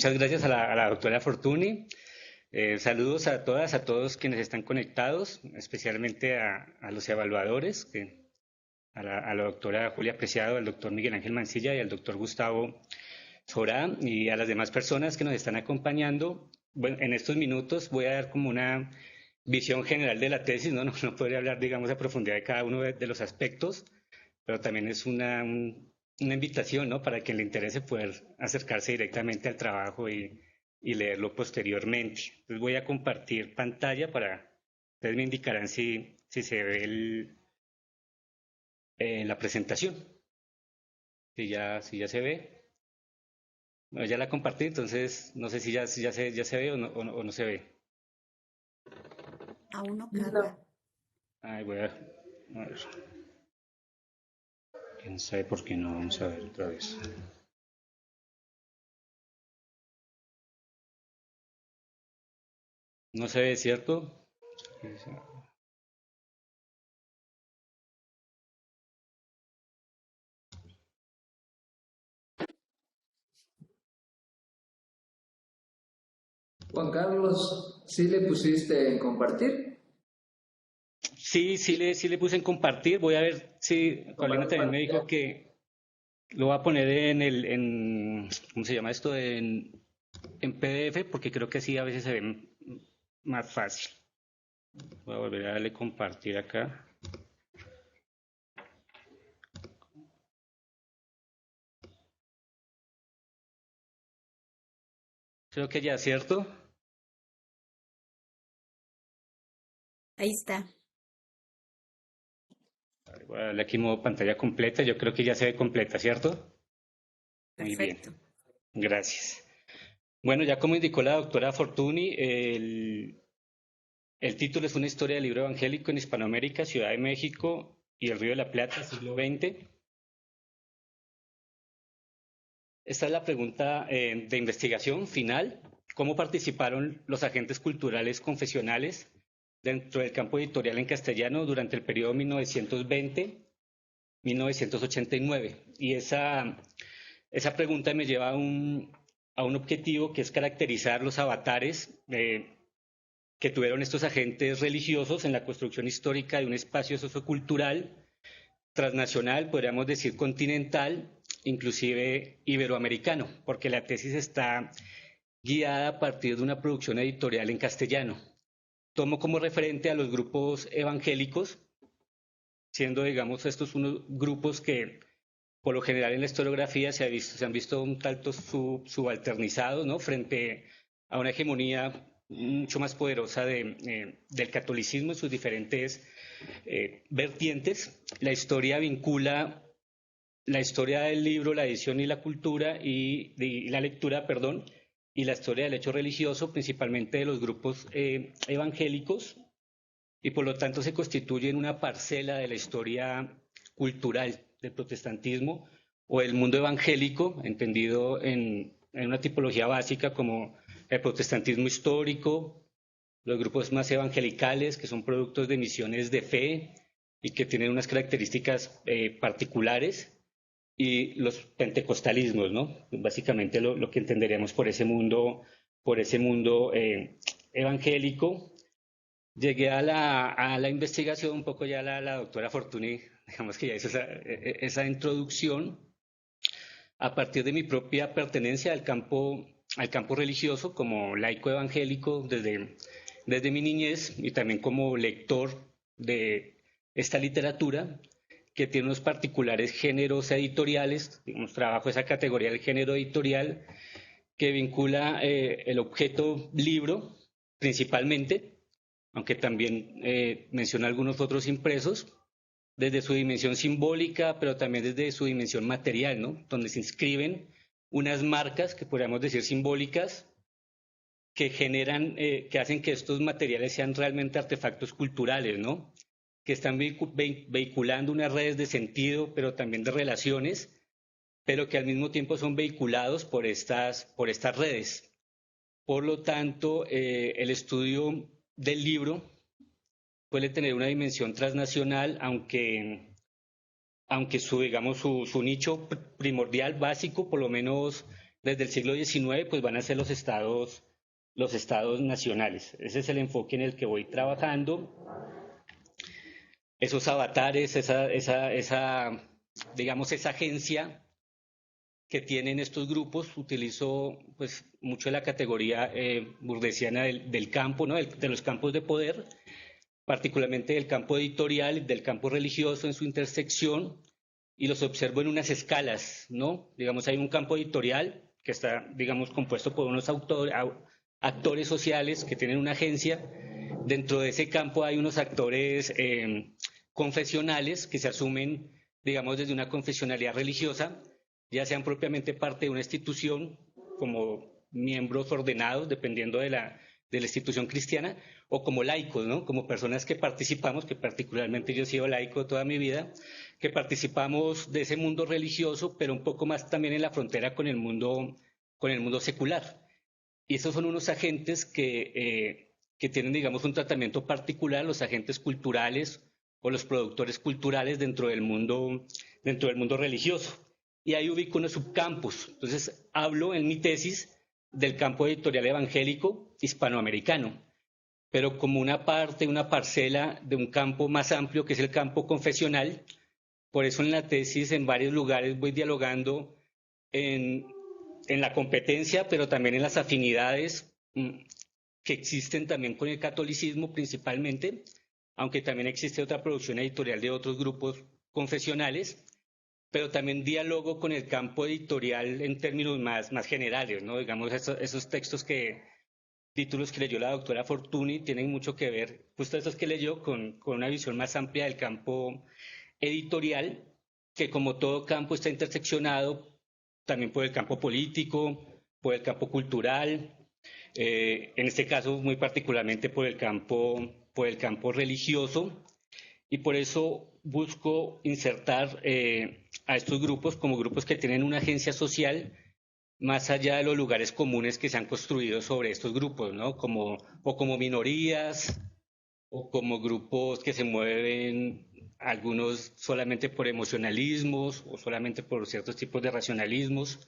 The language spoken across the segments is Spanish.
muchas gracias a la doctora Fortuny. Saludos a todas, a todos quienes están conectados, especialmente a los evaluadores, a la doctora Julia Preciado, al doctor Miguel Ángel Mancilla y al doctor Gustavo Sorá y a las demás personas que nos están acompañando. Bueno, en estos minutos voy a dar como una visión general de la tesis, no podría hablar, digamos, a profundidad de cada uno de los aspectos, pero también es una invitación, ¿no? Para quien le interese poder acercarse directamente al trabajo y leerlo posteriormente. Entonces voy a compartir pantalla para, ustedes me indicarán si se ve la presentación, si ya se ve. Bueno, ya la compartí, entonces no sé si ya se ve o no se ve. Aún no No. carga. Ay, a ver. ¿Quién sabe por qué no? Vamos a ver otra vez. No se ve, ¿cierto? Juan Carlos, ¿sí le pusiste en compartir? Sí le puse en compartir. Voy a ver si Paulina Compartir también me dijo pantalla. que lo va a poner ¿cómo se llama esto? En PDF, porque creo que así a veces se ve más fácil. Voy a volver a darle compartir acá. Creo que ya, ¿cierto? Ahí está. Voy a darle aquí modo pantalla completa. Yo creo que ya se ve completa, ¿cierto? Muy bien, Perfecto. gracias. Bueno, ya como indicó la doctora Fortuny, el título es Una historia del libro evangélico en Hispanoamérica, Ciudad de México y el Río de la Plata, siglo XX. Esta es la pregunta de investigación final. ¿Cómo participaron los agentes culturales confesionales dentro del campo editorial en castellano durante el periodo 1920-1989? Y esa pregunta me lleva a un objetivo que es caracterizar los avatares que tuvieron estos agentes religiosos en la construcción histórica de un espacio sociocultural transnacional, podríamos decir continental, inclusive iberoamericano, porque la tesis está guiada a partir de una producción editorial en castellano. Tomo como referente a los grupos evangélicos, siendo, digamos, estos unos grupos que por lo general en la historiografía se han visto un tanto subalternizados, ¿no? Frente a una hegemonía mucho más poderosa del catolicismo en sus diferentes vertientes. La historia vincula la historia del libro, la edición y la cultura y la lectura, perdón, y la historia del hecho religioso, principalmente de los grupos evangélicos, y por lo tanto se constituye en una parcela de la historia cultural del protestantismo o el mundo evangélico, entendido en una tipología básica como el protestantismo histórico, los grupos más evangelicales, que son productos de misiones de fe y que tienen unas características particulares, y los pentecostalismos, ¿no? Básicamente lo que entenderíamos por ese mundo evangélico. Llegué a la investigación, un poco ya la doctora Fortuny, digamos que ya hizo esa introducción, a partir de mi propia pertenencia al campo religioso, como laico evangélico desde mi niñez y también como lector de esta literatura, que tiene unos particulares géneros editoriales, digamos, trabajo esa categoría del género editorial, que vincula el objeto libro principalmente, aunque también menciona algunos otros impresos, desde su dimensión simbólica, pero también desde su dimensión material, ¿no? Donde se inscriben unas marcas que podríamos decir simbólicas que generan, que hacen que estos materiales sean realmente artefactos culturales, ¿no? Que están vehiculando unas redes de sentido, pero también de relaciones, pero que al mismo tiempo son vehiculados por estas redes. Por lo tanto, el estudio del libro puede tener una dimensión transnacional, aunque digamos, su nicho primordial, básico, por lo menos desde el siglo XIX, pues van a ser los estados nacionales. Ese es el enfoque en el que voy trabajando. Esos avatares, digamos, esa agencia que tienen estos grupos, utilizo pues mucho la categoría burdesiana del campo, ¿no? De los campos de poder, particularmente del campo editorial, del campo religioso en su intersección, y los observo en unas escalas, ¿no? Digamos, hay un campo editorial que está, digamos, compuesto por unos actores sociales que tienen una agencia. Dentro de ese campo hay unos actores confesionales que se asumen, digamos, desde una confesionalidad religiosa, ya sean propiamente parte de una institución como miembros ordenados, dependiendo de la institución cristiana, o como laicos, ¿no? Como personas que participamos, que particularmente yo he sido laico toda mi vida, que participamos de ese mundo religioso, pero un poco más también en la frontera con el mundo secular. Y esos son unos agentes que tienen, digamos, un tratamiento particular, los agentes culturales o los productores culturales dentro del mundo religioso. Y ahí ubico unos subcampos. Entonces, hablo en mi tesis del campo editorial evangélico hispanoamericano, pero como una parte, una parcela de un campo más amplio que es el campo confesional. Por eso en la tesis en varios lugares voy dialogando en, en la competencia, pero también en las afinidades que existen también con el catolicismo principalmente, aunque también existe otra producción editorial de otros grupos confesionales, pero también diálogo con el campo editorial en términos más generales, ¿no? Digamos, esos textos títulos que leyó la doctora Fortuny tienen mucho que ver, justo esos que leyó, con una visión más amplia del campo editorial, que como todo campo está interseccionado también por el campo político, por el campo cultural, en este caso muy particularmente por el campo religioso, y por eso busco insertar a estos grupos como grupos que tienen una agencia social más allá de los lugares comunes que se han construido sobre estos grupos, ¿no? O como minorías, o como grupos que se mueven, algunos solamente por emocionalismos, o solamente por ciertos tipos de racionalismos,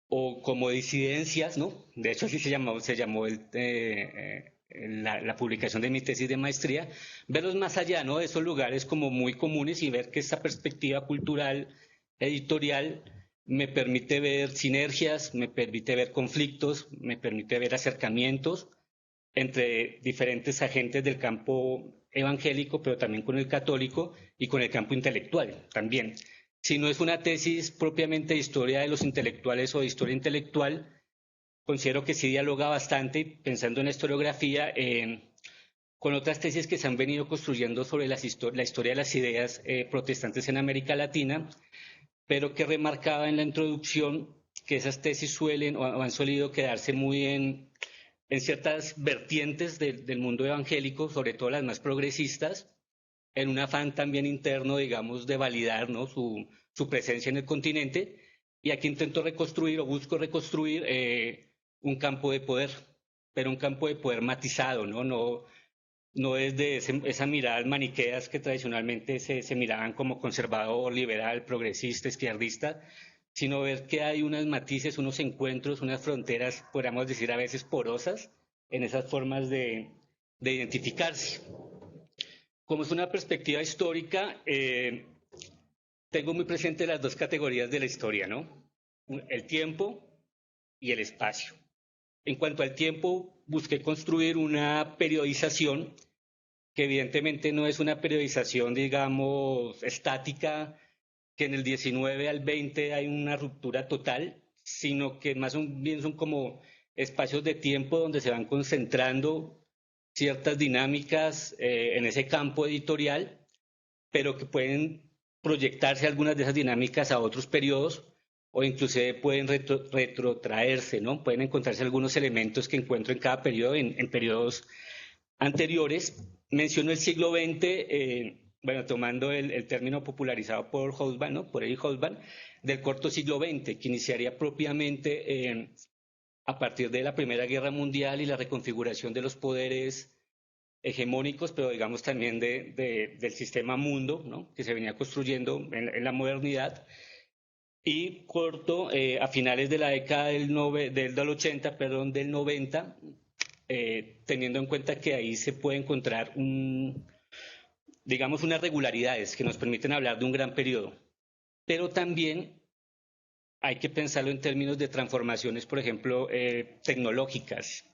o como disidencias, ¿no? De hecho, así se llamó la publicación de mi tesis de maestría, verlos más allá, ¿no? De esos lugares como muy comunes y ver que esta perspectiva cultural, editorial, me permite ver sinergias, me permite ver conflictos, me permite ver acercamientos entre diferentes agentes del campo evangélico, pero también con el católico y con el campo intelectual también. Si no es una tesis propiamente de historia de los intelectuales o de historia intelectual, considero que sí dialoga bastante, pensando en la historiografía, con otras tesis que se han venido construyendo sobre la historia de las ideas protestantes en América Latina, pero que remarcaba en la introducción que esas tesis suelen o han solido quedarse muy en ciertas vertientes del mundo evangélico, sobre todo las más progresistas, en un afán también interno, digamos, de validar, ¿no? su presencia en el continente. Y aquí intento reconstruir o busco reconstruir un campo de poder, pero un campo de poder matizado, ¿no? No es de esas miradas maniqueas que tradicionalmente se miraban como conservador, liberal, progresista, izquierdista, sino ver que hay unos matices, unos encuentros, unas fronteras, podríamos decir a veces porosas, en esas formas de identificarse. Como es una perspectiva histórica, tengo muy presente las dos categorías de la historia, ¿no? El tiempo y el espacio. En cuanto al tiempo, busqué construir una periodización que evidentemente no es una periodización, digamos, estática, que en el 19 al 20 hay una ruptura total, sino que más bien son como espacios de tiempo donde se van concentrando ciertas dinámicas en ese campo editorial, pero que pueden proyectarse algunas de esas dinámicas a otros periodos o inclusive pueden retrotraerse, ¿no? Pueden encontrarse algunos elementos que encuentro en cada periodo, en periodos anteriores. Menciono el siglo XX, bueno, tomando el término popularizado por Hobsbawm, ¿no? Por Eric Hobsbawm, del corto siglo XX, que iniciaría propiamente a partir de la Primera Guerra Mundial y la reconfiguración de los poderes hegemónicos, pero digamos también del sistema mundo, ¿no? Que se venía construyendo en la modernidad. y corto a finales de la década del 80, perdón, del 90, teniendo en cuenta que ahí se puede encontrar digamos, unas regularidades que nos permiten hablar de un gran periodo. Pero también hay que pensarlo en términos de transformaciones, por ejemplo, tecnológicas.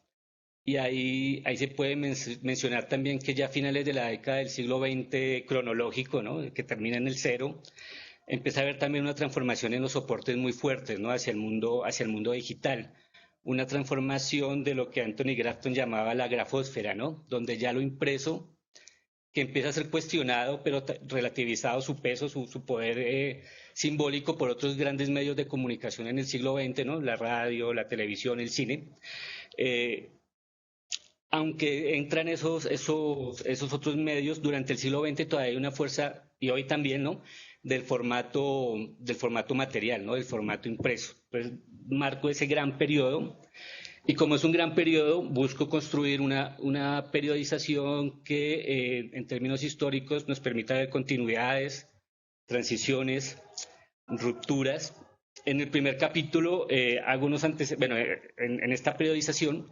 Y ahí se puede mencionar también que ya a finales de la década del siglo XX cronológico, ¿no? Que termina en el cero, empieza a haber también una transformación en los soportes muy fuertes, ¿no? Hacia el mundo digital. Una transformación de lo que Anthony Grafton llamaba la grafósfera, ¿no? Donde ya lo impreso, que empieza a ser cuestionado, pero relativizado su peso, su poder simbólico por otros grandes medios de comunicación en el siglo XX, ¿no? La radio, la televisión, el cine. Eh, Aunque entran esos otros medios durante el siglo XX, todavía hay una fuerza, y hoy también, ¿no? Del formato material, ¿no? Del formato impreso. Entonces, marco ese gran periodo, y como es un gran periodo, busco construir una periodización que, en términos históricos, nos permita ver continuidades, transiciones, rupturas. En el primer capítulo hago unos antecedentes, bueno, en esta periodización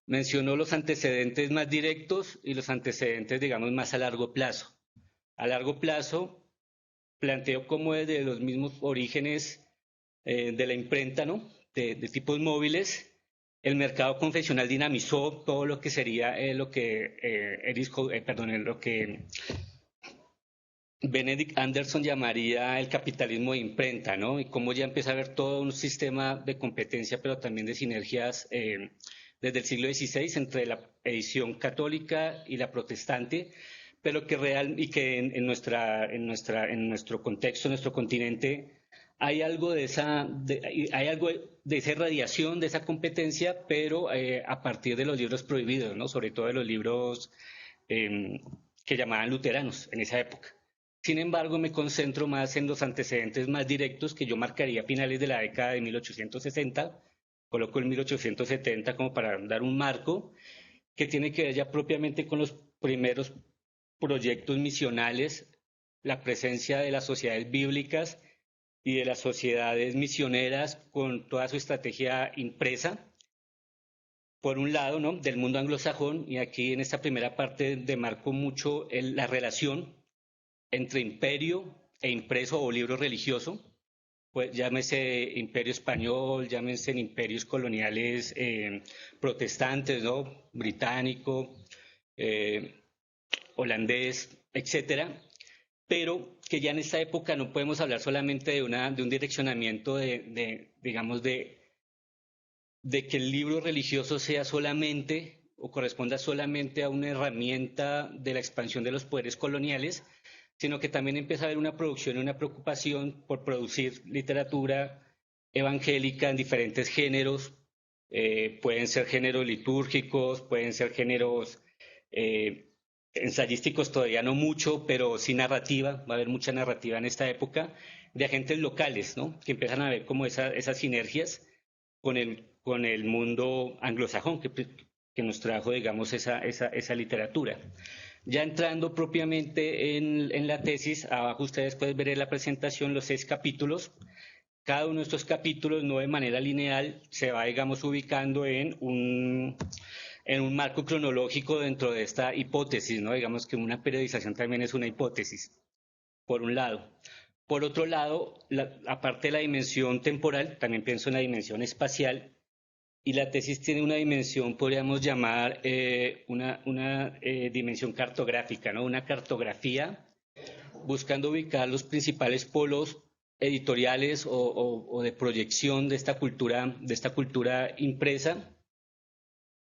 mencionó los antecedentes más directos y los antecedentes, digamos, más a largo plazo. A largo plazo, planteo cómo desde los mismos orígenes de la imprenta, ¿no? De tipos móviles, el mercado confeccional dinamizó todo lo que sería lo que Benedict Anderson llamaría el capitalismo de imprenta, ¿no? Y cómo ya empieza a haber todo un sistema de competencia, pero también de sinergias desde el siglo XVI entre la edición católica y la protestante, pero que en nuestro contexto, en nuestro continente, hay algo hay algo de esa radiación, de esa competencia, pero a partir de los libros prohibidos, ¿no? Sobre todo de los libros que llamaban luteranos en esa época. Sin embargo, me concentro más en los antecedentes más directos que yo marcaría a finales de la década de 1860, coloco el 1870 como para dar un marco, que tiene que ver ya propiamente con los primeros proyectos misionales, la presencia de las sociedades bíblicas y de las sociedades misioneras con toda su estrategia impresa, por un lado, ¿no? Del mundo anglosajón, y aquí en esta primera parte demarco mucho la relación entre imperio e impreso o libro religioso, pues llámese imperio español, llámese imperios coloniales protestantes, ¿no? Británico, eh, holandés, etcétera, pero que ya en esta época no podemos hablar solamente de un direccionamiento digamos, de que el libro religioso sea solamente o corresponda solamente a una herramienta de la expansión de los poderes coloniales, sino que también empieza a haber una producción y una preocupación por producir literatura evangélica en diferentes géneros. Pueden ser géneros litúrgicos, pueden ser géneros eh, ensayísticos, todavía no mucho, pero sí narrativa. Va a haber mucha narrativa en esta época de agentes locales, ¿no? Que empiezan a ver como esas sinergias con el mundo anglosajón que nos trajo, digamos, esa literatura. Ya entrando propiamente en la tesis, abajo ustedes pueden ver en la presentación los 6 capítulos. Cada uno de estos capítulos, no de manera lineal, se va, digamos, ubicando en un marco cronológico dentro de esta hipótesis, ¿no? Digamos que una periodización también es una hipótesis, por un lado. Por otro lado, aparte de la dimensión temporal, también pienso en la dimensión espacial, y la tesis tiene una dimensión, podríamos llamar una dimensión cartográfica, ¿no? Una cartografía buscando ubicar los principales polos editoriales o de proyección de esta cultura impresa,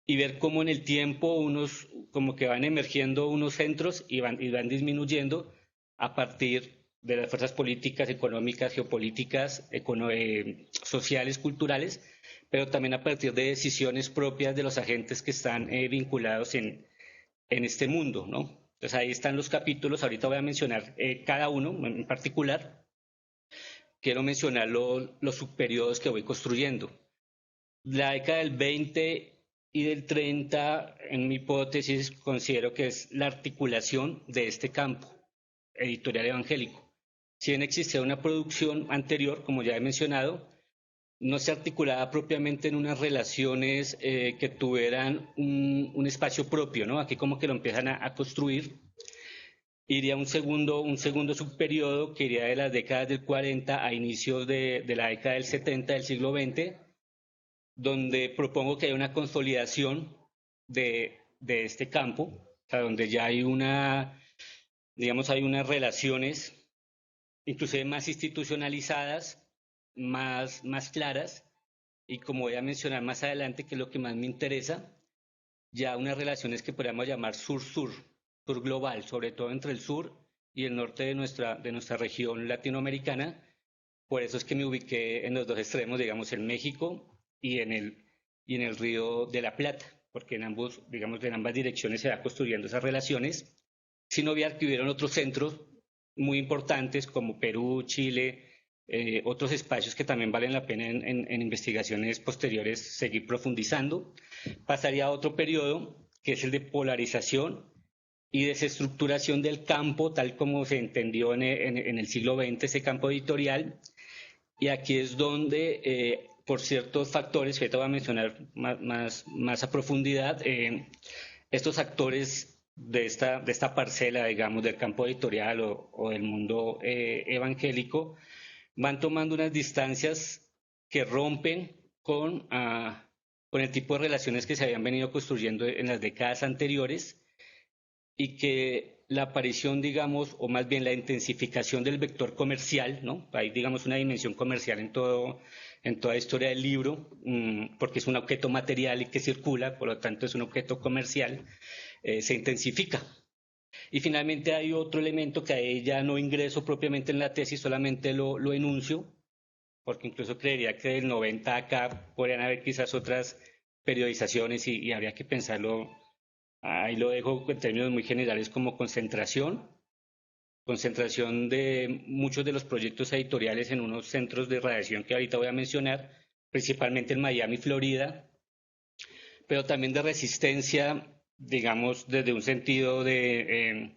y ver cómo en el tiempo como que van emergiendo unos centros y van disminuyendo a partir de las fuerzas políticas, económicas, geopolíticas, sociales, culturales, pero también a partir de decisiones propias de los agentes que están vinculados en este mundo, ¿no? Entonces ahí están los capítulos, ahorita voy a mencionar cada uno en particular. Quiero mencionar los subperiodos que voy construyendo. La década del 20 y del 30, en mi hipótesis, considero que es la articulación de este campo editorial evangélico. si bien existía una producción anterior, como ya he mencionado, no se articulaba propiamente en unas relaciones que tuvieran un espacio propio, ¿no? Aquí como que lo empiezan a construir. Iría un segundo subperiodo que iría de las décadas del 40 a inicios de la década del 70 del siglo XX, donde propongo que haya una consolidación de este campo, o sea, donde ya hay digamos, hay unas relaciones inclusive más institucionalizadas, más claras, y como voy a mencionar más adelante, que es lo que más me interesa, ya unas relaciones que podríamos llamar sur-sur, sur global, sobre todo entre el sur y el norte de nuestra región latinoamericana. Por eso es que me ubiqué en los dos extremos, digamos, en México y en el Río de la Plata, porque en ambos, digamos, en ambas direcciones se va construyendo esas relaciones, sin obviar que hubieron otros centros muy importantes como Perú, Chile, otros espacios que también valen la pena en investigaciones posteriores seguir profundizando. Pasaría a otro periodo, que es el de polarización y desestructuración del campo, tal como se entendió en el siglo XX, ese campo editorial. Y aquí es donde, por ciertos factores que te voy a mencionar más a profundidad, estos actores de esta parcela, digamos, del campo editorial o del mundo evangélico, van tomando unas distancias que rompen con el tipo de relaciones que se habían venido construyendo en las décadas anteriores y que la aparición, digamos, o más bien la intensificación del vector comercial, ¿no? Hay, digamos, una dimensión comercial en toda historia del libro, porque es un objeto material y que circula, por lo tanto es un objeto comercial, se intensifica. Y finalmente hay otro elemento que ahí ya no ingreso propiamente en la tesis, solamente lo enuncio, porque incluso creería que del 90 acá podrían haber quizás otras periodizaciones y habría que pensarlo. Ahí lo dejo en términos muy generales como concentración de muchos de los proyectos editoriales en unos centros de radiación que ahorita voy a mencionar, principalmente en Miami, Florida, pero también de resistencia, digamos, desde un sentido del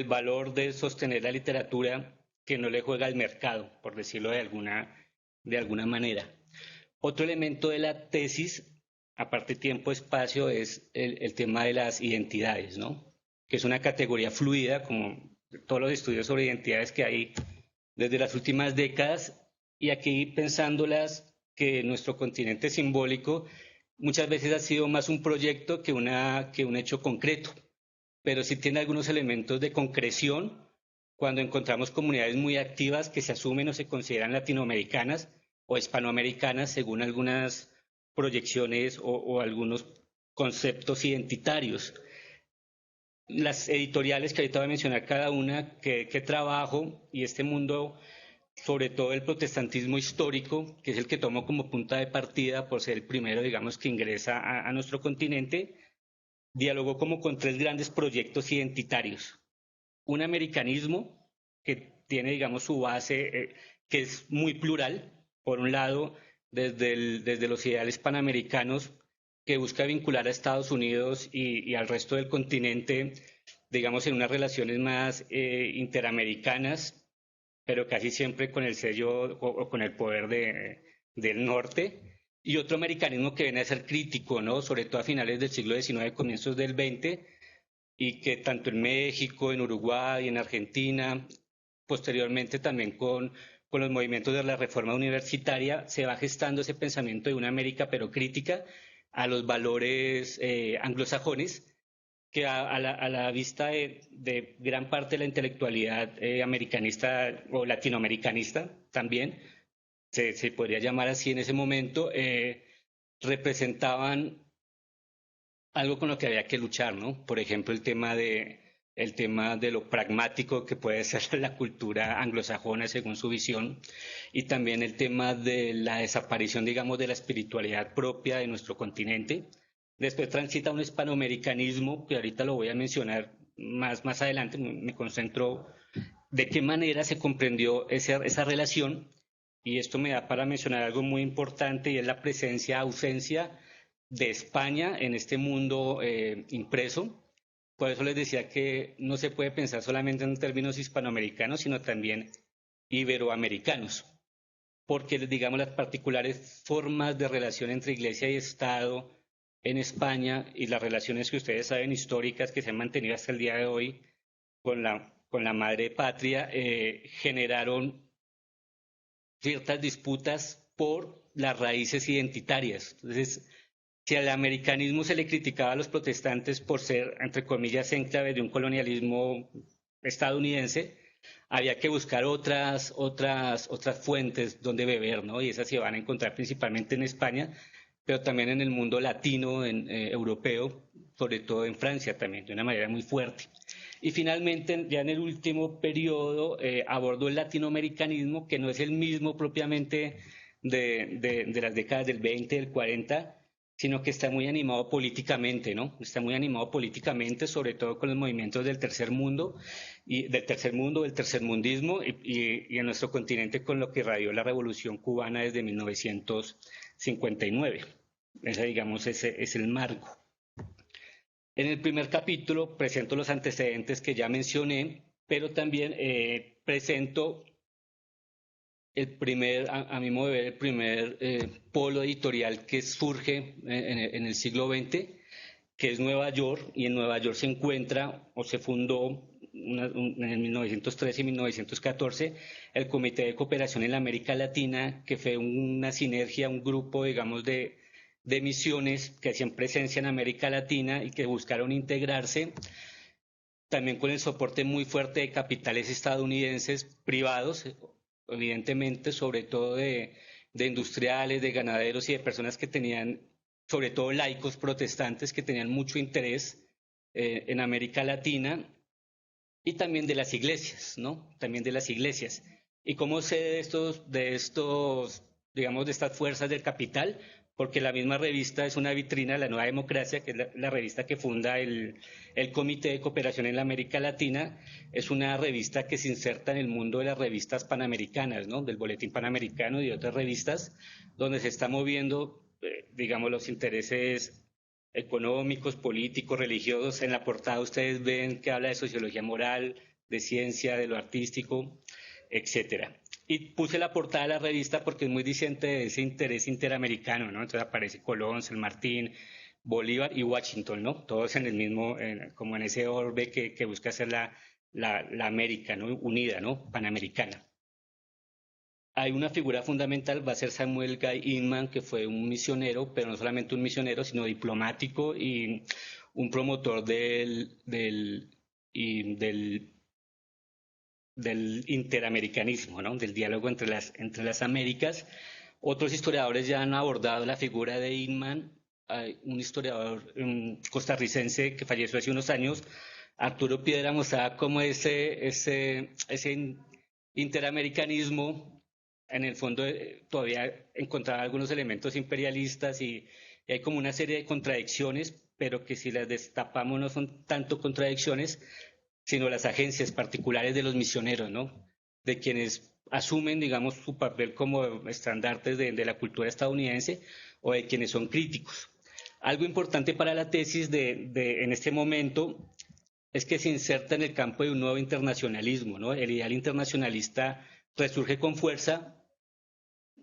valor de sostener la literatura que no le juega al mercado, por decirlo de alguna manera. Otro elemento de la tesis, aparte tiempo-espacio, es el tema de las identidades, ¿no? Que es una categoría fluida, como todos los estudios sobre identidades que hay desde las últimas décadas, y aquí pensándolas que nuestro continente simbólico muchas veces ha sido más un proyecto que un hecho concreto, pero sí tiene algunos elementos de concreción cuando encontramos comunidades muy activas que se asumen o se consideran latinoamericanas o hispanoamericanas según algunas proyecciones o algunos conceptos identitarios. Las editoriales que ahorita voy a mencionar cada una, que trabajo y este mundo, sobre todo el protestantismo histórico, que es el que tomo como punta de partida por ser el primero, digamos, que ingresa a nuestro continente, dialogó como con tres grandes proyectos identitarios. Un americanismo que tiene, digamos, su base, que es muy plural, por un lado, desde los ideales panamericanos, que busca vincular a Estados Unidos y al resto del continente, digamos, en unas relaciones más interamericanas, pero casi siempre con el sello o con el poder del norte, y otro americanismo que viene a ser crítico, ¿no? Sobre todo a finales del siglo XIX, comienzos del XX, y que tanto en México, en Uruguay, en Argentina, posteriormente también con los movimientos de la reforma universitaria, se va gestando ese pensamiento de una América pero crítica a los valores anglosajones, que a la vista de gran parte de la intelectualidad americanista o latinoamericanista también, se podría llamar así en ese momento, representaban algo con lo que había que luchar, ¿no? Por ejemplo, el tema de lo pragmático que puede ser la cultura anglosajona según su visión, y también el tema de la desaparición, digamos, de la espiritualidad propia de nuestro continente. Después transita un hispanoamericanismo, que ahorita lo voy a mencionar más adelante, me concentro de qué manera se comprendió esa relación, y esto me da para mencionar algo muy importante, y es la presencia, ausencia de España en este mundo impreso. Por eso les decía que no se puede pensar solamente en términos hispanoamericanos, sino también iberoamericanos, porque digamos las particulares formas de relación entre iglesia y Estado en España y las relaciones que ustedes saben históricas que se han mantenido hasta el día de hoy con la madre patria, generaron ciertas disputas por las raíces identitarias. Entonces, si al americanismo se le criticaba a los protestantes por ser, entre comillas, enclave de un colonialismo estadounidense, había que buscar otras fuentes donde beber, ¿no? Y esas se van a encontrar principalmente en España, pero también en el mundo latino, europeo, sobre todo en Francia también, de una manera muy fuerte. Y finalmente, ya en el último periodo, abordó el latinoamericanismo, que no es el mismo propiamente de las décadas del 20, del 40, sino que está muy animado políticamente, ¿no? Está muy animado políticamente, sobre todo con los movimientos del tercer mundo, del tercermundismo, y en nuestro continente con lo que radió la Revolución Cubana desde 1959. Ese, digamos, es el marco. En el primer capítulo presento los antecedentes que ya mencioné, pero también presento a mi modo de ver, el primer polo editorial que surge en el siglo XX, que es Nueva York, y en Nueva York se encuentra o se fundó en 1913 y 1914 el Comité de Cooperación en la América Latina, que fue una sinergia, un grupo, digamos, de misiones que hacían presencia en América Latina y que buscaron integrarse, también con el soporte muy fuerte de capitales estadounidenses privados, evidentemente, sobre todo de industriales, de ganaderos y de personas que tenían, sobre todo laicos protestantes, que tenían mucho interés en América Latina, y también de las iglesias, ¿no? También de las iglesias. ¿Y cómo sé digamos, de estas fuerzas del capital? Porque la misma revista es una vitrina, La Nueva Democracia, que es la revista que funda el Comité de Cooperación en la América Latina. Es una revista que se inserta en el mundo de las revistas panamericanas, ¿no? Del Boletín Panamericano y de otras revistas, donde se está moviendo, digamos, los intereses económicos, políticos, religiosos. En la portada ustedes ven que habla de sociología moral, de ciencia, de lo artístico, etcétera. Y puse la portada de la revista porque es muy diciente de ese interés interamericano, ¿no? Entonces aparece Colón, San Martín, Bolívar y Washington, ¿no? Todos en el mismo, como en ese orbe que busca hacer la América, ¿no? Unida, ¿no? Panamericana. Hay una figura fundamental, va a ser Samuel Guy Inman, que fue un misionero, pero no solamente un misionero, sino diplomático y un promotor del interamericanismo, ¿no? Del diálogo entre las Américas. Otros historiadores ya han abordado la figura de Inman. Hay un historiador costarricense que falleció hace unos años, Arturo Piedra, mostraba cómo ese interamericanismo en el fondo todavía encontraba algunos elementos imperialistas y hay como una serie de contradicciones, pero que si las destapamos no son tanto contradicciones, sino las agencias particulares de los misioneros, ¿no? De quienes asumen, digamos, su papel como estandartes de la cultura estadounidense o de quienes son críticos. Algo importante para la tesis en este momento es que se inserta en el campo de un nuevo internacionalismo, ¿no? El ideal internacionalista resurge con fuerza,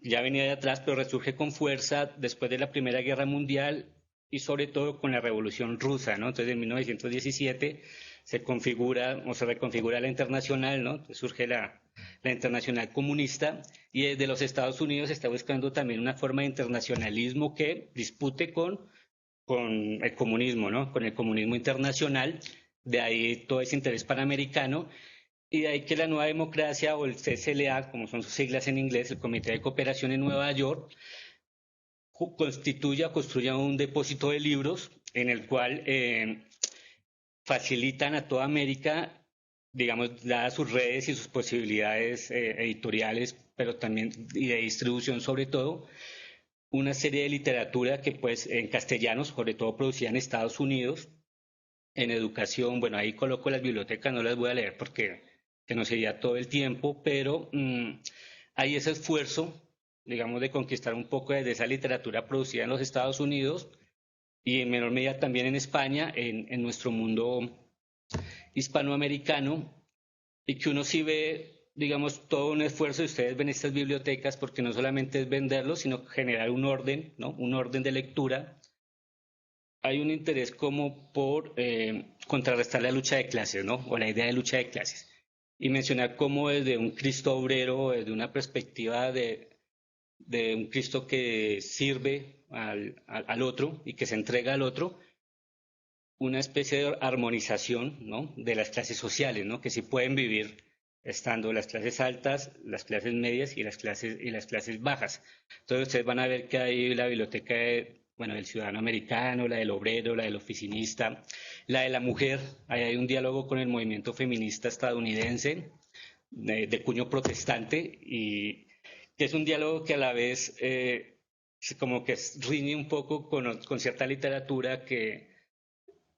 ya venía de atrás, pero resurge con fuerza después de la Primera Guerra Mundial y sobre todo con la Revolución Rusa, ¿no? Entonces en 1917 se configura o se reconfigura la internacional, ¿no? Entonces surge la internacional comunista y desde los Estados Unidos se está buscando también una forma de internacionalismo que dispute con el comunismo, ¿no? Con el comunismo internacional, de ahí todo ese interés panamericano. Y de ahí que la Nueva Democracia o el CCLA, como son sus siglas en inglés, el Comité de Cooperación en Nueva York, construya un depósito de libros en el cual facilitan a toda América, digamos, dadas sus redes y sus posibilidades editoriales, pero también y de distribución sobre todo, una serie de literatura que pues en castellano, sobre todo producida en Estados Unidos, en educación. Bueno, ahí coloco las bibliotecas, no las voy a leer porque que no sería todo el tiempo, pero hay ese esfuerzo, digamos, de conquistar un poco de esa literatura producida en los Estados Unidos y en menor medida también en España, en nuestro mundo hispanoamericano, y que uno sí ve, digamos, todo un esfuerzo. Ustedes ven estas bibliotecas porque no solamente es venderlo, sino generar un orden, ¿no? Un orden de lectura. Hay un interés como por contrarrestar la lucha de clases, ¿no? O la idea de lucha de clases. Y mencionar cómo desde un Cristo obrero, desde una perspectiva de un Cristo que sirve al otro y que se entrega al otro, una especie de armonización, ¿no? De las clases sociales, ¿no? Que sí pueden vivir estando las clases altas, las clases medias y las clases bajas. Entonces ustedes van a ver que hay la biblioteca bueno, del ciudadano americano, la del obrero, la del oficinista, la de la mujer. Ahí hay un diálogo con el movimiento feminista estadounidense de cuño protestante y que es un diálogo que a la vez como que riñe un poco con cierta literatura que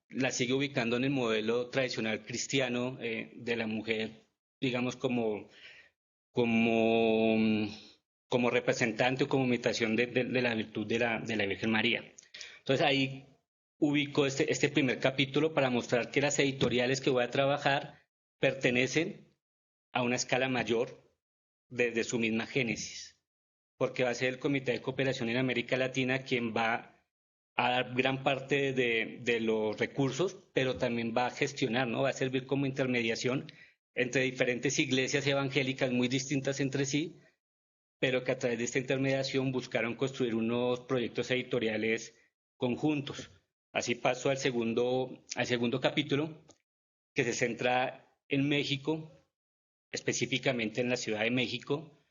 la sigue ubicando en el modelo tradicional cristiano de la mujer, digamos, como, como representante o como imitación de la virtud de la Virgen María. Entonces ahí ubico este primer capítulo para mostrar que las editoriales que voy a trabajar pertenecen a una escala mayor desde su misma génesis, porque va a ser el Comité de Cooperación en América Latina quien va a dar gran parte de los recursos, pero también va a gestionar, ¿no? Va a servir como intermediación entre diferentes iglesias evangélicas muy distintas entre sí, pero que a través de esta intermediación buscaron construir unos proyectos editoriales conjuntos. Así paso al segundo capítulo, que se centra en México, específicamente en la Ciudad de México,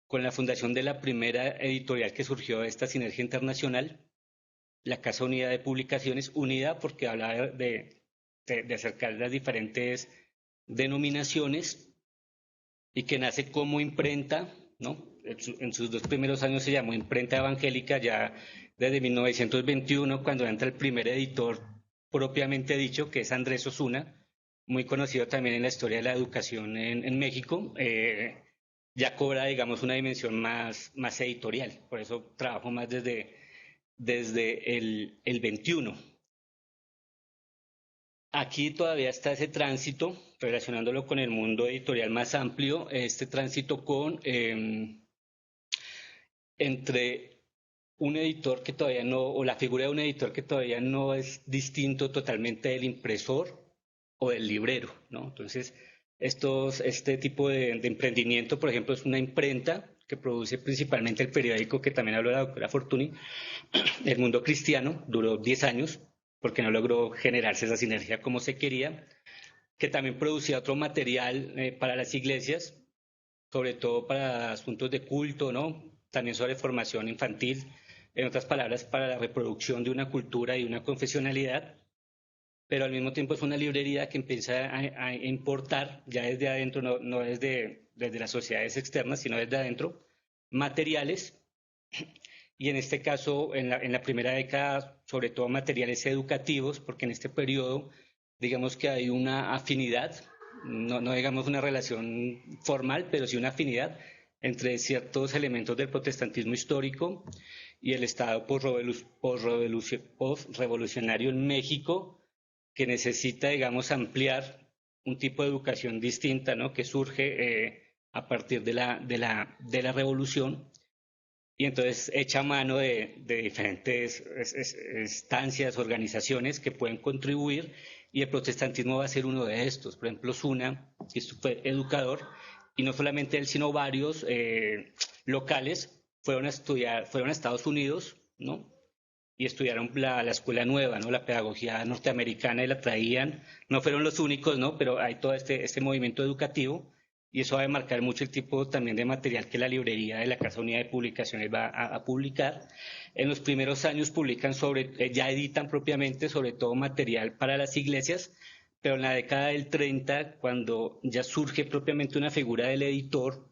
con la fundación de la primera editorial que surgió de esta sinergia internacional, la Casa Unida de Publicaciones, unida porque hablaba de acercar las diferentes denominaciones y que nace como imprenta, ¿no? En sus dos primeros años se llamó Imprenta Evangélica, ya desde 1921, cuando entra el primer editor propiamente dicho, que es Andrés Osuna, muy conocido también en la historia de la educación en México, ya cobra, digamos, una dimensión más editorial. Por eso trabajo más desde el 21. Aquí todavía está ese tránsito, relacionándolo con el mundo editorial más amplio, este tránsito entre un editor que todavía no, o la figura de un editor que todavía no es distinto totalmente del impresor o del librero, ¿no? Entonces, este tipo de emprendimiento, por ejemplo, es una imprenta que produce principalmente el periódico que también habló la doctora Fortuny, El Mundo Cristiano, duró 10 años, porque no logró generarse esa sinergia como se quería, que también producía otro material para las iglesias, sobre todo para asuntos de culto, ¿no? También sobre formación infantil, en otras palabras, para la reproducción de una cultura y una confesionalidad, pero al mismo tiempo es una librería que empieza a importar ya desde adentro, no desde las sociedades externas, sino desde adentro, materiales y en este caso, en la primera década, sobre todo materiales educativos, porque en este periodo, digamos que hay una afinidad, no digamos una relación formal, pero sí una afinidad entre ciertos elementos del protestantismo histórico y el Estado postrevolucionario en México, que necesita, digamos, ampliar un tipo de educación distinta, ¿no? Que surge a partir de la revolución y entonces echa mano de diferentes estancias, organizaciones que pueden contribuir y el protestantismo va a ser uno de estos. Por ejemplo, Zuna, que fue educador, y no solamente él, sino varios locales fueron a estudiar, fueron a Estados Unidos, ¿no? Y estudiaron la escuela nueva, ¿no? La pedagogía norteamericana y la traían. No fueron los únicos, ¿no? Pero hay todo este movimiento educativo y eso va a marcar mucho el tipo también de material que la librería de la Casa Unida de Publicaciones va a publicar. En los primeros años publican ya editan propiamente sobre todo material para las iglesias, pero en la década del 30, cuando ya surge propiamente una figura del editor,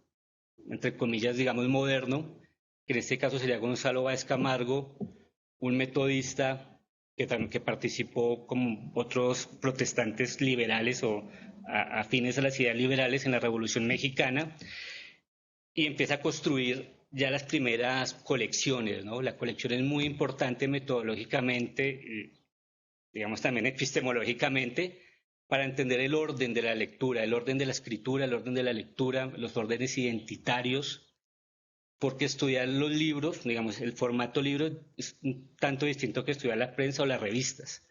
entre comillas, digamos, moderno, que en este caso sería Gonzalo Báez Camargo, un metodista que participó como otros protestantes liberales o afines a las ideas liberales en la Revolución Mexicana y empieza a construir ya las primeras colecciones, ¿no? La colección es muy importante metodológicamente, digamos también epistemológicamente, para entender el orden de la lectura, el orden de la escritura, el orden de la lectura, los órdenes identitarios, porque estudiar los libros, digamos, el formato libro es un tanto distinto que estudiar la prensa o las revistas,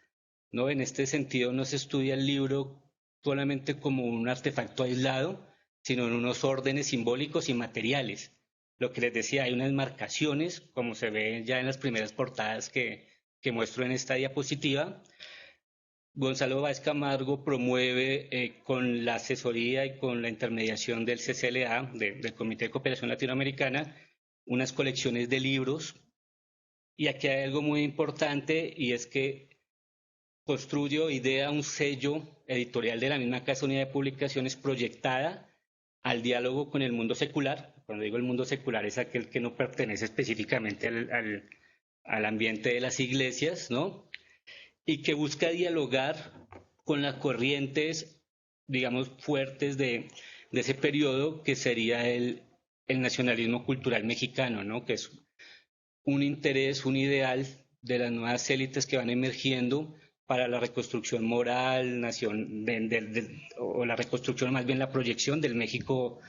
¿no? En este sentido no se estudia el libro solamente como un artefacto aislado, sino en unos órdenes simbólicos y materiales. Lo que les decía, hay unas marcaciones, como se ve ya en las primeras portadas que muestro en esta diapositiva. Gonzalo Báez Camargo promueve con la asesoría y con la intermediación del CCLA, del Comité de Cooperación Latinoamericana, unas colecciones de libros. Y aquí hay algo muy importante y es que construye o idea un sello editorial de la misma Casa Unida de Publicaciones proyectada al diálogo con el mundo secular. Cuando digo el mundo secular es aquel que no pertenece específicamente al ambiente de las iglesias, ¿no? Y que busca dialogar con las corrientes, digamos, fuertes de ese periodo que sería el nacionalismo cultural mexicano, ¿no? Que es un interés, un ideal de las nuevas élites que van emergiendo para la reconstrucción moral, o la reconstrucción, más bien la proyección del México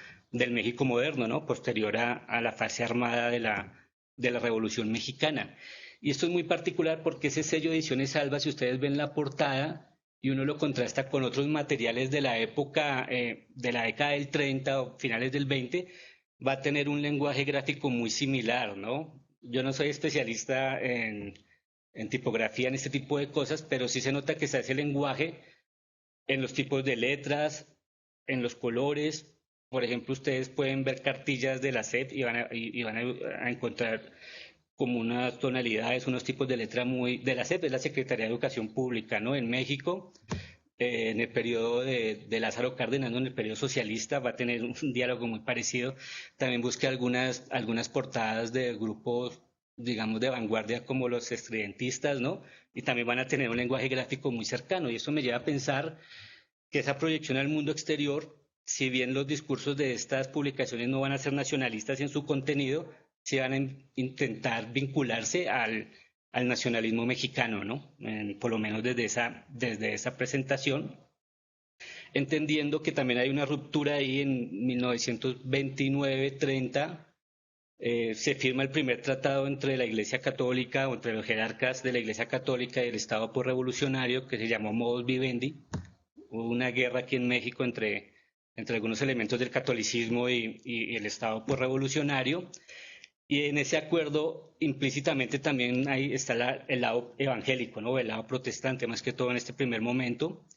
moderno, ¿no? Posterior a la fase armada de la Revolución Mexicana. Y esto es muy particular porque ese sello de Ediciones Alba, si ustedes ven la portada y uno lo contrasta con otros materiales de la época, de la década del 30 o finales del 20, va a tener un lenguaje gráfico muy similar, ¿no? Yo no soy especialista en tipografía, en este tipo de cosas, pero sí se nota que está ese lenguaje en los tipos de letras, en los colores. Por ejemplo, ustedes pueden ver cartillas de la SEP y van a encontrar como unas tonalidades, unos tipos de letra muy... De la SEP es la Secretaría de Educación Pública, ¿no? En México, en el periodo de Lázaro Cárdenas, ¿no? En el periodo socialista, va a tener un diálogo muy parecido. También busqué algunas portadas de grupos, digamos, de vanguardia como los estridentistas, ¿no? Y también van a tener un lenguaje gráfico muy cercano. Y eso me lleva a pensar que esa proyección al mundo exterior, si bien los discursos de estas publicaciones no van a ser nacionalistas en su contenido, sí van a intentar vincularse al nacionalismo mexicano, ¿no? Por lo menos desde esa presentación, entendiendo que también hay una ruptura ahí en 1929-30. Se firma el primer tratado entre la Iglesia Católica o entre los jerarcas de la Iglesia Católica y el Estado postrevolucionario que se llamó Modus Vivendi. Hubo una guerra aquí en México entre algunos elementos del catolicismo y el Estado postrevolucionario. Y en ese acuerdo implícitamente también ahí está el lado evangélico, ¿no? El lado protestante, más que todo en este primer momento.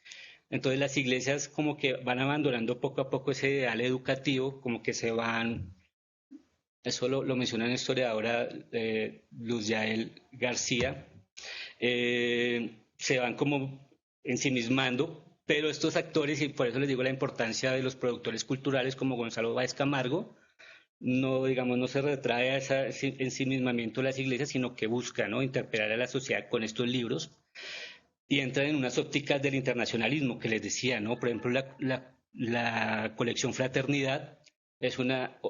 Entonces las iglesias como que van abandonando poco a poco ese ideal educativo, como que se van, eso lo menciona una historiadora, Luz Yael García, se van como ensimismando, pero estos actores, y por eso les digo la importancia de los productores culturales como Gonzalo Báez Camargo, no, digamos, no se retrae a ese ensimismamiento de las iglesias, sino que busca, ¿no? Interpelar a la sociedad con estos libros y entran en unas ópticas del internacionalismo que les decía, ¿no? Por ejemplo, la colección Fraternidad es una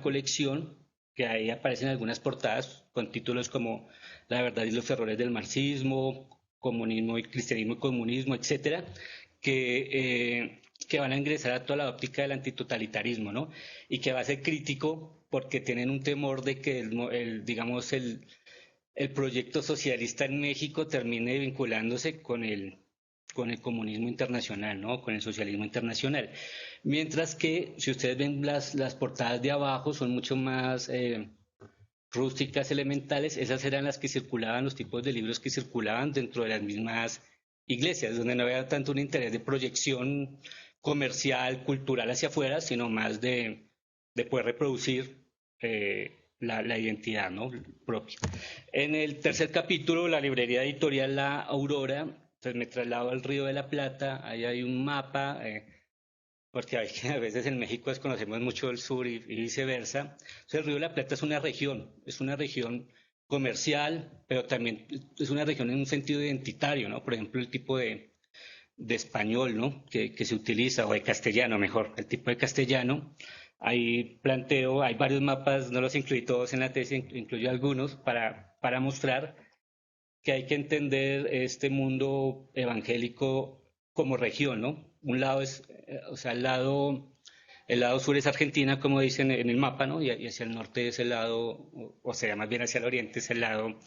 colección que ahí aparecen algunas portadas con títulos como La verdad y los errores del marxismo, comunismo y cristianismo y comunismo, etcétera, que van a ingresar a toda la óptica del antitotalitarismo, ¿no? Y que va a ser crítico porque tienen un temor de que digamos, el proyecto socialista en México termine vinculándose con el comunismo internacional, ¿no? Con el socialismo internacional. Mientras que, si ustedes ven las portadas de abajo, son mucho más rústicas, elementales. Esas eran las que circulaban, los tipos de libros que circulaban dentro de las mismas iglesias, donde no había tanto un interés de proyección comercial, cultural hacia afuera, sino más de poder reproducir la identidad, ¿no? Propia. En el tercer capítulo, la librería editorial La Aurora, entonces me traslado al Río de la Plata, ahí hay un mapa, porque a veces en México desconocemos mucho el sur y viceversa. Entonces, el Río de la Plata es una región comercial, pero también es una región en un sentido identitario, ¿no? Por ejemplo, el tipo de español, ¿no? Que se utiliza, o de castellano mejor, el tipo de castellano. Ahí planteo, hay varios mapas, no los incluí todos en la tesis, incluyo algunos para mostrar que hay que entender este mundo evangélico como región, ¿no? Un lado es, o sea, el lado sur es Argentina, como dicen en el mapa, ¿no? Y hacia el norte es el lado, o sea, más bien hacia el oriente es el lado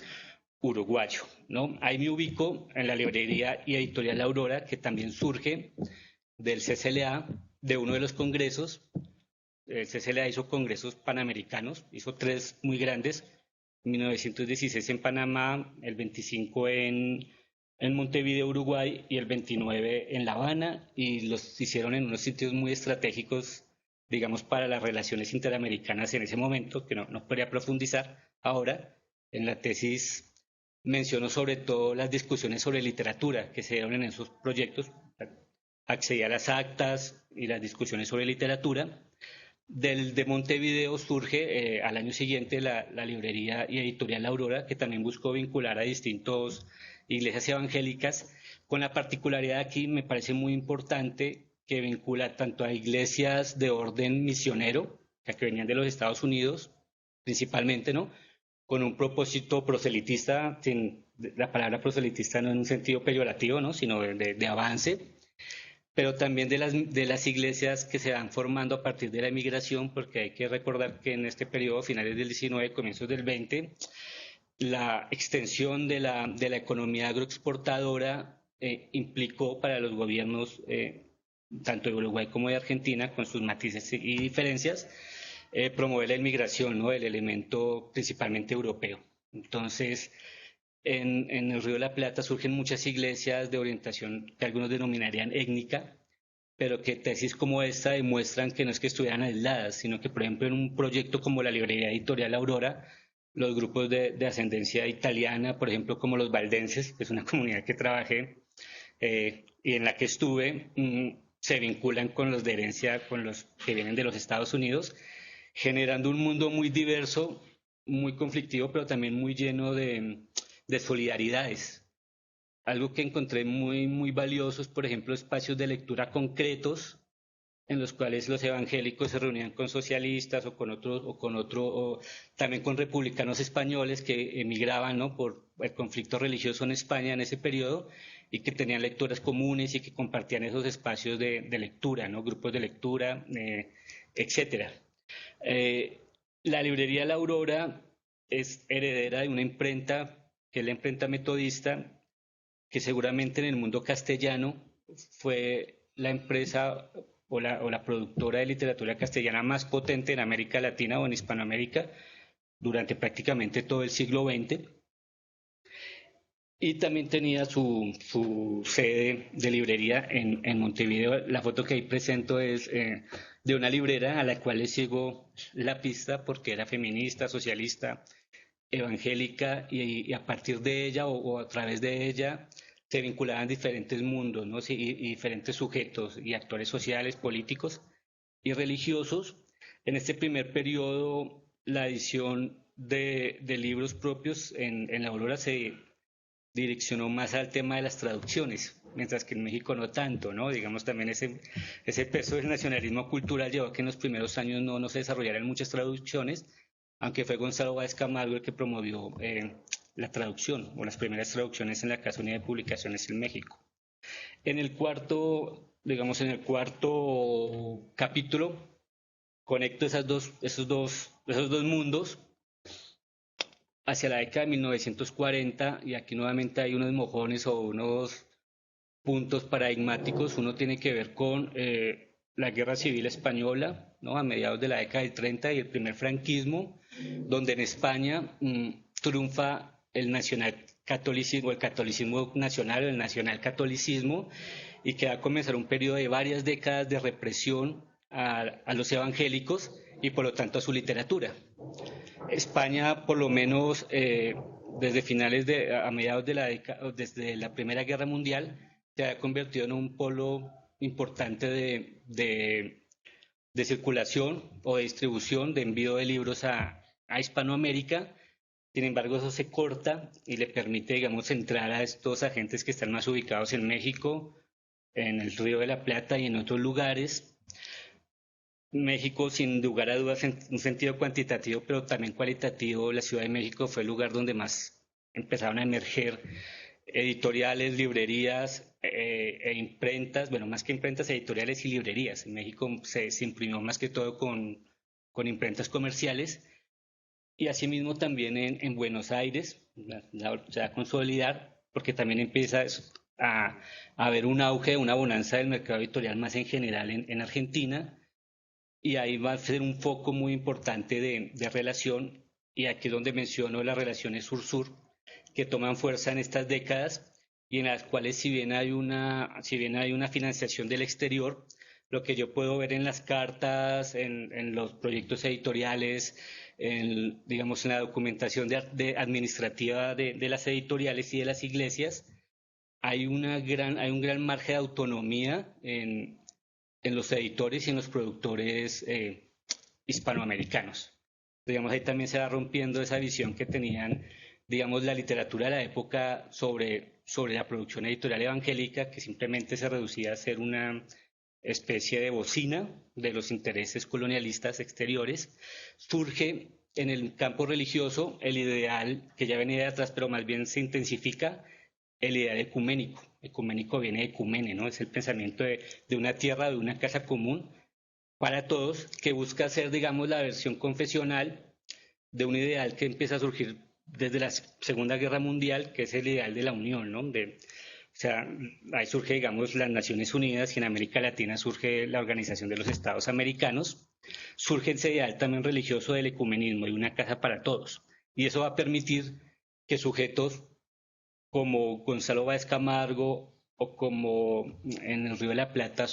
uruguayo, ¿no? Ahí me ubico en la librería y editorial Aurora, que también surge del CCLA, de uno de los congresos. El CCLA hizo congresos panamericanos, hizo tres muy grandes, 1916 en Panamá, el 25 en Montevideo, Uruguay, y el 29 en La Habana, y los hicieron en unos sitios muy estratégicos, digamos, para las relaciones interamericanas en ese momento, que no podría profundizar ahora. En la tesis menciono sobre todo las discusiones sobre literatura que se dieron en esos proyectos, accedí a las actas y las discusiones sobre literatura. De Montevideo surge al año siguiente la librería y editorial Aurora, que también buscó vincular a distintas iglesias evangélicas, con la particularidad aquí me parece muy importante que vincula tanto a iglesias de orden misionero, que venían de los Estados Unidos principalmente, ¿no? Con un propósito proselitista, la palabra proselitista no en un sentido peyorativo, ¿no? Sino de avance, pero también de las iglesias que se van formando a partir de la emigración, porque hay que recordar que en este periodo, finales del 19, comienzos del 20, la extensión de la economía agroexportadora implicó para los gobiernos, tanto de Uruguay como de Argentina, con sus matices y diferencias, promover la inmigración, ¿no? El elemento principalmente europeo. Entonces, en el Río de la Plata surgen muchas iglesias de orientación que algunos denominarían étnica, pero que tesis como esta demuestran que no es que estuvieran aisladas, sino que, por ejemplo, en un proyecto como la librería editorial Aurora, los grupos de ascendencia italiana, por ejemplo, como los valdenses, que es una comunidad que trabajé y en la que estuve, se vinculan con los de herencia, con los que vienen de los Estados Unidos, generando un mundo muy diverso, muy conflictivo, pero también muy lleno de solidaridades. Algo que encontré muy valioso es, por ejemplo, espacios de lectura concretos en los cuales los evangélicos se reunían con socialistas o también con republicanos españoles que emigraban, ¿no? Por el conflicto religioso en España en ese periodo y que tenían lecturas comunes y que compartían esos espacios de lectura, ¿no? Grupos de lectura, etcétera. La librería La Aurora es heredera de una imprenta que es la imprenta metodista, que seguramente en el mundo castellano fue la empresa o la productora de literatura castellana más potente en América Latina o en Hispanoamérica durante prácticamente todo el siglo XX. Y también tenía su sede de librería en Montevideo. La foto que ahí presento es de una librera a la cual le sigo la pista porque era feminista, socialista, evangélica y a partir de ella o a través de ella se vinculaban diferentes mundos, ¿no? Sí, y diferentes sujetos y actores sociales, políticos y religiosos. En este primer periodo, la edición de libros propios en la Aurora se direccionó más al tema de las traducciones, mientras que en México no tanto, ¿no? Digamos también ese peso del nacionalismo cultural llevó a que en los primeros años no se desarrollaran muchas traducciones, aunque fue Gonzalo Báez Camargo el que promovió la traducción o las primeras traducciones en la Casa Unida de Publicaciones en México. En el cuarto, digamos, en el cuarto capítulo, conecto esos dos mundos hacia la década de 1940 y aquí nuevamente hay unos mojones o unos puntos paradigmáticos. Uno tiene que ver con la Guerra Civil Española, ¿no? A mediados de la década del 30 y el primer franquismo, donde en España triunfa el nacionalcatolicismo, el catolicismo nacional, el nacionalcatolicismo, y que va a comenzar un periodo de varias décadas de represión a los evangélicos y por lo tanto a su literatura. España, por lo menos desde finales a mediados de la década, desde la Primera Guerra Mundial, se ha convertido en un polo importante de circulación o de distribución, de envío de libros a Hispanoamérica. Sin embargo, eso se corta y le permite, digamos, entrar a estos agentes que están más ubicados en México, en el Río de la Plata y en otros lugares. México, sin lugar a dudas, en un sentido cuantitativo, pero también cualitativo, la Ciudad de México fue el lugar donde más empezaron a emerger editoriales, librerías e imprentas, bueno, más que imprentas, editoriales y librerías. En México se imprimió más que todo con imprentas comerciales y asimismo también en Buenos Aires, se va a consolidar porque también empieza a haber un auge, una bonanza del mercado editorial más en general en Argentina y ahí va a ser un foco muy importante de relación y aquí es donde menciono las relaciones sur-sur que toman fuerza en estas décadas y en las cuales si bien hay una financiación del exterior, lo que yo puedo ver en las cartas, en los proyectos editoriales, digamos, en la documentación administrativa de las editoriales y de las iglesias, hay un gran margen de autonomía en los editores y en los productores hispanoamericanos. Digamos, ahí también se va rompiendo esa visión que tenían, digamos, la literatura de la época sobre la producción editorial evangélica, que simplemente se reducía a ser una especie de bocina de los intereses colonialistas exteriores. Surge en el campo religioso el ideal que ya venía de atrás, pero más bien se intensifica, el ideal ecuménico. Ecuménico viene de ecumene, ¿no? Es el pensamiento de una tierra, de una casa común para todos, que busca ser, digamos, la versión confesional de un ideal que empieza a surgir desde la Segunda Guerra Mundial, que es el ideal de la unión, ¿no? O sea, ahí surge, digamos, las Naciones Unidas y en América Latina surge la Organización de los Estados Americanos. Surge ese ideal también religioso del ecumenismo y una casa para todos. Y eso va a permitir que sujetos como Gonzalo Báez Camargo o como en el Río de la Plata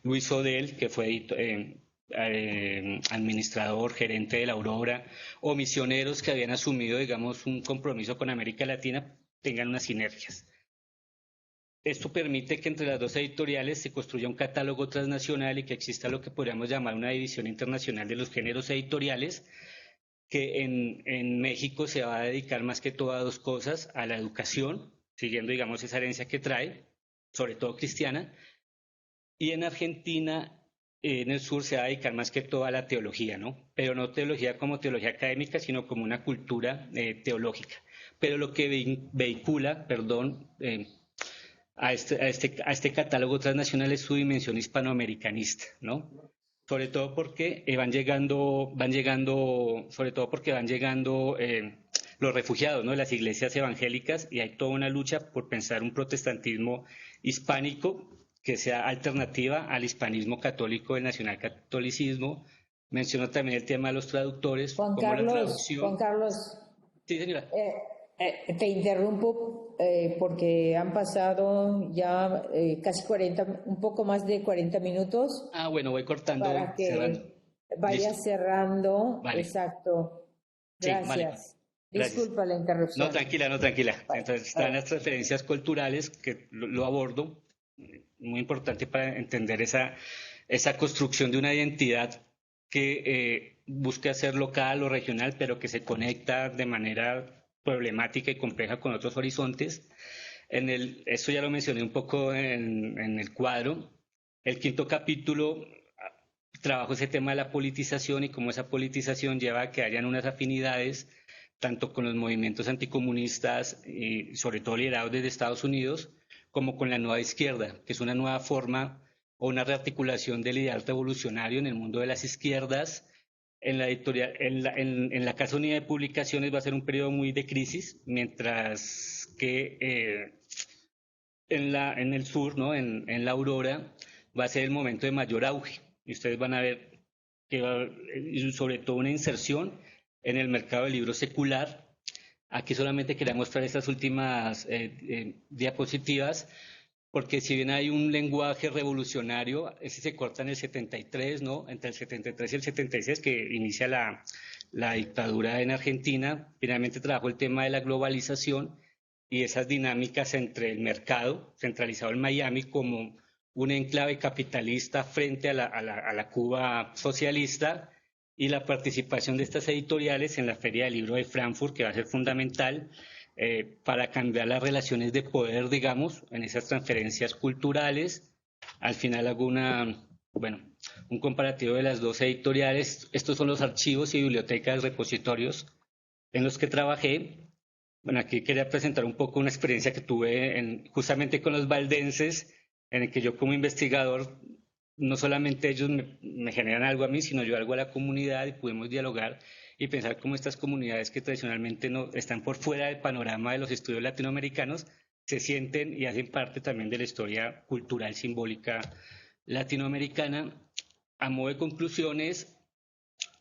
Luis Odell, que fue administrador, gerente de la Aurora, o misioneros que habían asumido, digamos, un compromiso con América Latina, tengan unas sinergias. Esto permite que entre las dos editoriales se construya un catálogo transnacional y que exista lo que podríamos llamar una división internacional de los géneros editoriales, que en México se va a dedicar más que todo a dos cosas, a la educación, siguiendo, digamos, esa herencia que trae, sobre todo cristiana, y en Argentina, en el sur, se va a dedicar más que todo a la teología, ¿no? Pero no teología como teología académica, sino como una cultura teológica. Pero lo que vehicula, perdón, a este catálogo transnacional es su dimensión hispanoamericanista, ¿no? Sobre todo porque sobre todo porque van llegando los refugiados, ¿no? De las iglesias evangélicas y hay toda una lucha por pensar un protestantismo hispánico que sea alternativa al hispanismo católico, del nacionalcatolicismo. Menciono también el tema de los traductores, como la Juan traducción. Carlos, Sí, señora. te interrumpo porque han pasado ya casi 40, un poco más de 40 minutos Ah, bueno, voy cortando, voy para cerrando. que vayas Listo. cerrando. Vale. Exacto. Sí, vale. Gracias. Gracias. Disculpa la No, interrupción. tranquila, no, tranquila. Entonces están Ah, las transferencias culturales que lo abordo, muy importante para entender esa construcción de una identidad que busca ser local o regional, pero que se conecta de manera problemática y compleja con otros horizontes. Esto ya lo mencioné un poco en el cuadro. El quinto capítulo trabajo ese tema de la politización y cómo esa politización lleva a que hayan unas afinidades tanto con los movimientos anticomunistas, y sobre todo liderados desde Estados Unidos, como con la nueva izquierda, que es una nueva forma o una rearticulación del ideal revolucionario en el mundo de las izquierdas. En la editorial, en la Casa Unida de Publicaciones va a ser un periodo muy de crisis, mientras que en el sur, ¿no? En la Aurora, va a ser el momento de mayor auge. Y ustedes van a ver que va, sobre todo una inserción en el mercado del libro secular. Aquí solamente quería mostrar estas últimas diapositivas, porque si bien hay un lenguaje revolucionario, ese se corta en el 73, ¿no? Entre el 73 y el 76, que inicia la dictadura en Argentina, finalmente trabajó el tema de la globalización y esas dinámicas entre el mercado, centralizado en Miami, como un enclave capitalista frente a la Cuba socialista, y la participación de estas editoriales en la Feria del Libro de Frankfurt, que va a ser fundamental para cambiar las relaciones de poder, digamos, en esas transferencias culturales. Al final hago un comparativo de las dos editoriales. Estos son los archivos y bibliotecas, repositorios en los que trabajé. Bueno, aquí quería presentar un poco una experiencia que tuve justamente con los valdenses, en el que yo como investigador, no solamente ellos me generan algo a mí, sino yo algo a la comunidad y pudimos dialogar y pensar cómo estas comunidades que tradicionalmente no están por fuera del panorama de los estudios latinoamericanos se sienten y hacen parte también de la historia cultural simbólica latinoamericana. A modo de conclusiones,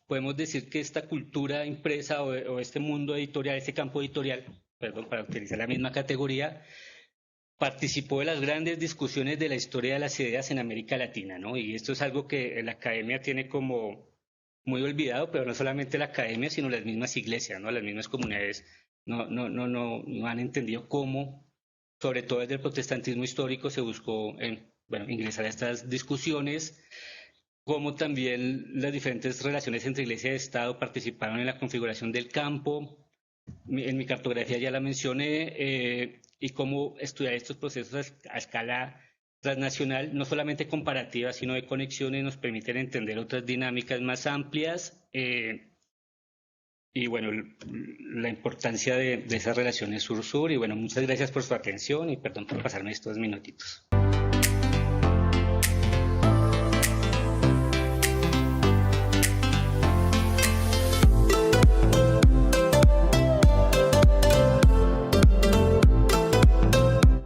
podemos decir que esta cultura impresa o este mundo editorial, este campo editorial, perdón, para utilizar la misma categoría, participó de las grandes discusiones de la historia de las ideas en América Latina, ¿no? Y esto es algo que la academia tiene como muy olvidado, pero no solamente la academia, sino las mismas iglesias, ¿no? Las mismas comunidades no han entendido cómo, sobre todo desde el protestantismo histórico, se buscó bueno, ingresar a estas discusiones, como también las diferentes relaciones entre iglesia y Estado participaron en la configuración del campo. En mi cartografía ya la mencioné, y cómo estudiar estos procesos a escala transnacional, no solamente comparativa, sino de conexiones, nos permiten entender otras dinámicas más amplias, y bueno, la importancia de esas relaciones sur-sur. Y bueno, muchas gracias por su atención y perdón por pasarme estos minutitos.